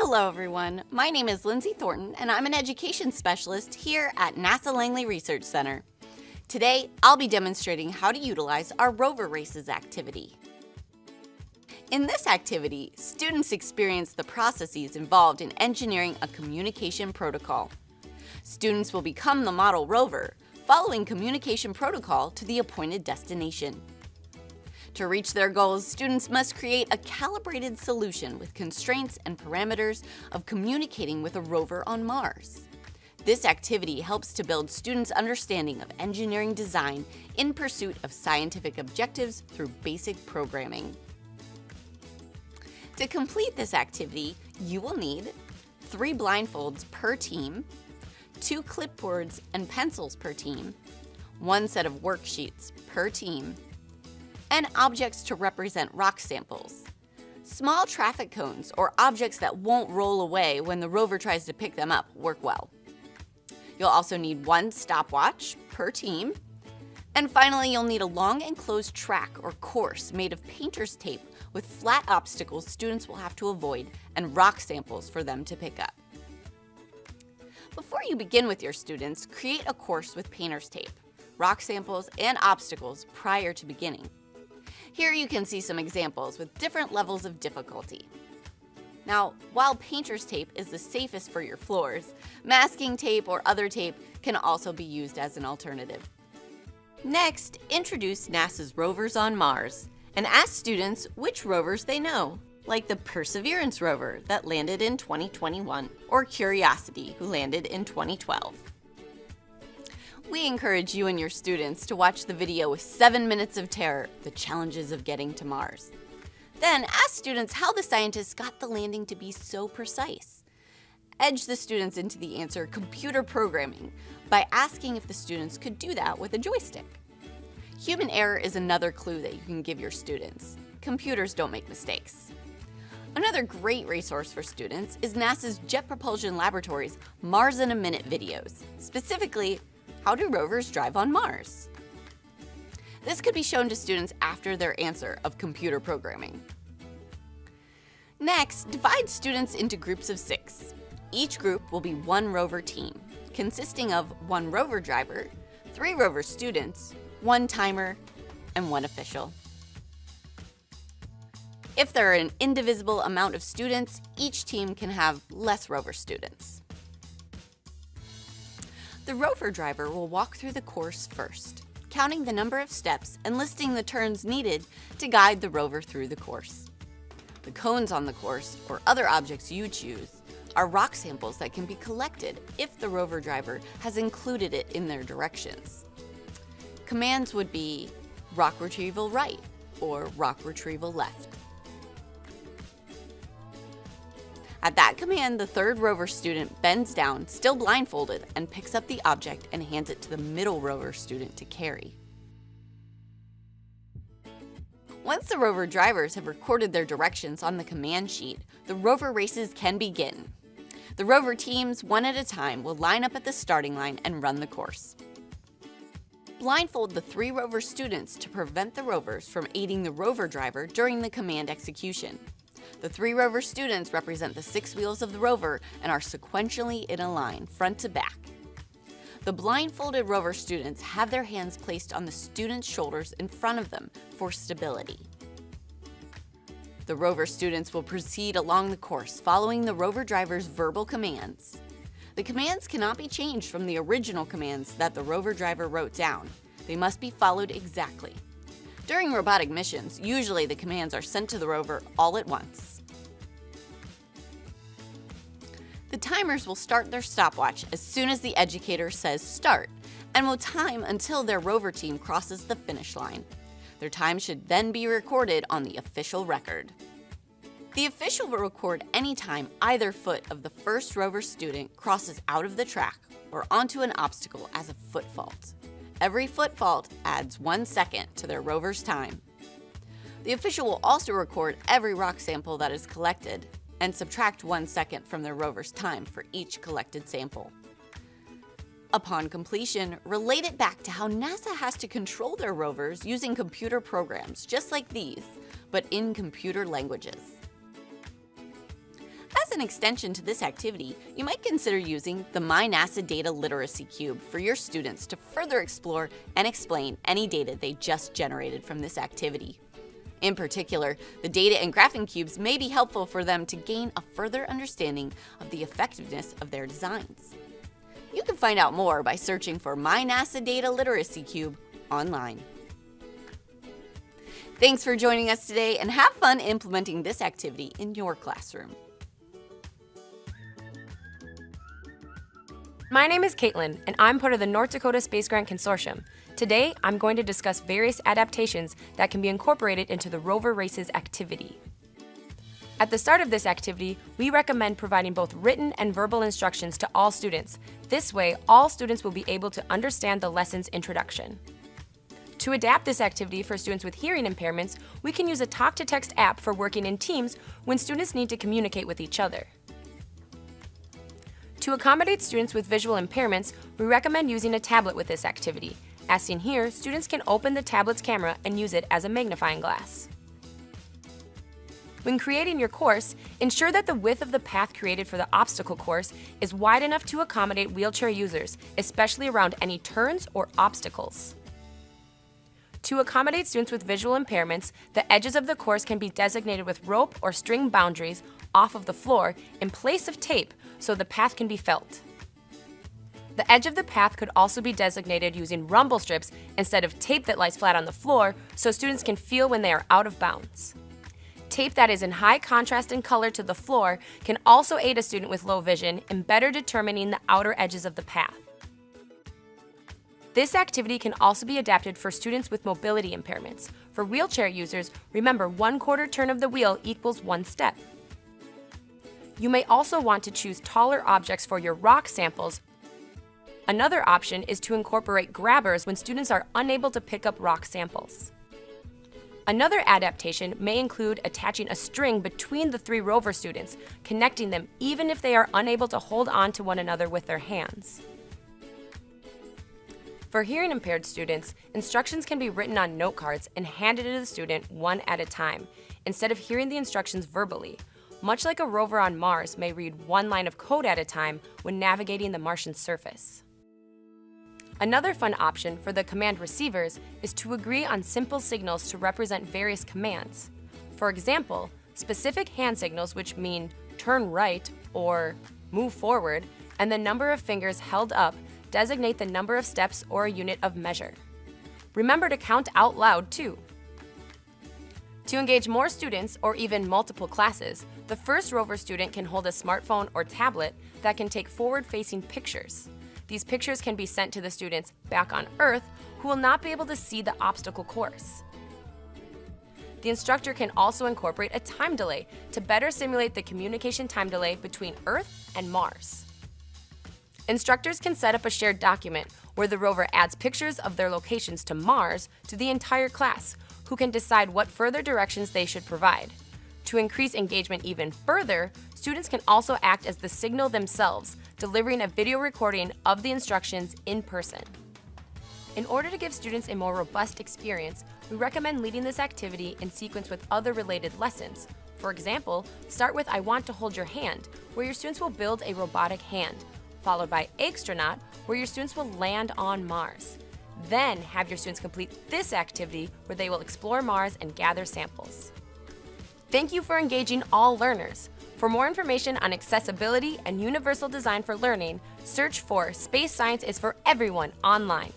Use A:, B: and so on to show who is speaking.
A: Hello everyone, my name is Lindsay Thornton and I'm an education specialist here at NASA Langley Research Center. Today, I'll be demonstrating how to utilize our Rover Races activity. In this activity, students experience the processes involved in engineering a communication protocol. Students will become the model rover, following communication protocol to the appointed destination. To reach their goals, students must create a calibrated solution with constraints and parameters of communicating with a rover on Mars. This activity helps to build students' understanding of engineering design in pursuit of scientific objectives through basic programming. To complete this activity, you will need 3 blindfolds per team, 2 clipboards and pencils per team, 1 set of worksheets per team, and objects to represent rock samples. Small traffic cones or objects that won't roll away when the rover tries to pick them up work well. You'll also need 1 stopwatch per team. And finally, you'll need a long enclosed track or course made of painter's tape with flat obstacles students will have to avoid and rock samples for them to pick up. Before you begin with your students, create a course with painter's tape, rock samples, and obstacles prior to beginning. Here you can see some examples with different levels of difficulty. Now, while painter's tape is the safest for your floors, masking tape or other tape can also be used as an alternative. Next, introduce NASA's rovers on Mars and ask students which rovers they know, like the Perseverance rover that landed in 2021 or Curiosity, who landed in 2012. We encourage you and your students to watch the video with 7 Minutes of Terror, The Challenges of Getting to Mars. Then ask students how the scientists got the landing to be so precise. Edge the students into the answer computer programming by asking if the students could do that with a joystick. Human error is another clue that you can give your students. Computers don't make mistakes. Another great resource for students is NASA's Jet Propulsion Laboratory's Mars in a Minute videos, specifically, how do rovers drive on Mars? This could be shown to students after their answer of computer programming. Next, divide students into groups of 6. Each group will be 1 rover team, consisting of 1 rover driver, 3 rover students, 1 timer, and 1 official. If there are an indivisible amount of students, each team can have less rover students. The rover driver will walk through the course first, counting the number of steps and listing the turns needed to guide the rover through the course. The cones on the course, or other objects you choose, are rock samples that can be collected if the rover driver has included it in their directions. Commands would be rock retrieval right or rock retrieval left. At that command, the 3rd rover student bends down, still blindfolded, and picks up the object and hands it to the middle rover student to carry. Once the rover drivers have recorded their directions on the command sheet, the rover races can begin. The rover teams, 1 at a time, will line up at the starting line and run the course. Blindfold the 3 rover students to prevent the rovers from aiding the rover driver during the command execution. The 3 rover students represent the 6 wheels of the rover and are sequentially in a line, front to back. The blindfolded rover students have their hands placed on the students' shoulders in front of them for stability. The rover students will proceed along the course following the rover driver's verbal commands. The commands cannot be changed from the original commands that the rover driver wrote down. They must be followed exactly. During robotic missions, usually the commands are sent to the rover all at once. The timers will start their stopwatch as soon as the educator says start, and will time until their rover team crosses the finish line. Their time should then be recorded on the official record. The official will record any time either foot of the first rover student crosses out of the track or onto an obstacle as a foot fault. Every foot fault adds 1 second to their rover's time. The official will also record every rock sample that is collected and subtract 1 second from their rover's time for each collected sample. Upon completion, relate it back to how NASA has to control their rovers using computer programs just like these, but in computer languages. As an extension to this activity, you might consider using the My NASA Data Literacy Cube for your students to further explore and explain any data they just generated from this activity. In particular, the data and graphing cubes may be helpful for them to gain a further understanding of the effectiveness of their designs. You can find out more by searching for My NASA Data Literacy Cube online. Thanks for joining us today, and have fun implementing this activity in your classroom.
B: My name is Caitlin, and I'm part of the North Dakota Space Grant Consortium. Today, I'm going to discuss various adaptations that can be incorporated into the Rover Races activity. At the start of this activity, we recommend providing both written and verbal instructions to all students. This way, all students will be able to understand the lesson's introduction. To adapt this activity for students with hearing impairments, we can use a talk-to-text app for working in teams when students need to communicate with each other. To accommodate students with visual impairments, we recommend using a tablet with this activity. As seen here, students can open the tablet's camera and use it as a magnifying glass. When creating your course, ensure that the width of the path created for the obstacle course is wide enough to accommodate wheelchair users, especially around any turns or obstacles. To accommodate students with visual impairments, the edges of the course can be designated with rope or string boundaries off of the floor in place of tape so the path can be felt. The edge of the path could also be designated using rumble strips instead of tape that lies flat on the floor so students can feel when they are out of bounds. Tape that is in high contrast and color to the floor can also aid a student with low vision in better determining the outer edges of the path. This activity can also be adapted for students with mobility impairments. For wheelchair users, remember 1/4 turn of the wheel equals 1 step. You may also want to choose taller objects for your rock samples. Another option is to incorporate grabbers when students are unable to pick up rock samples. Another adaptation may include attaching a string between the 3 Rover students, connecting them even if they are unable to hold on to one another with their hands. For hearing impaired students, instructions can be written on note cards and handed to the student one at a time, instead of hearing the instructions verbally, much like a rover on Mars may read one line of code at a time when navigating the Martian surface. Another fun option for the command receivers is to agree on simple signals to represent various commands. For example, specific hand signals which mean turn right or move forward, and the number of fingers held up designate the number of steps or a unit of measure. Remember to count out loud too. To engage more students or even multiple classes, the first Rover student can hold a smartphone or tablet that can take forward-facing pictures. These pictures can be sent to the students back on Earth who will not be able to see the obstacle course. The instructor can also incorporate a time delay to better simulate the communication time delay between Earth and Mars. Instructors can set up a shared document where the rover adds pictures of their locations to Mars to the entire class, who can decide what further directions they should provide. To increase engagement even further, students can also act as the signal themselves, delivering a video recording of the instructions in person. In order to give students a more robust experience, we recommend leading this activity in sequence with other related lessons. For example, start with I Want to Hold Your Hand, where your students will build a robotic hand, followed by Astronaut, where your students will land on Mars. Then have your students complete this activity where they will explore Mars and gather samples. Thank you for engaging all learners. For more information on accessibility and universal design for learning, search for Space Science is for Everyone online.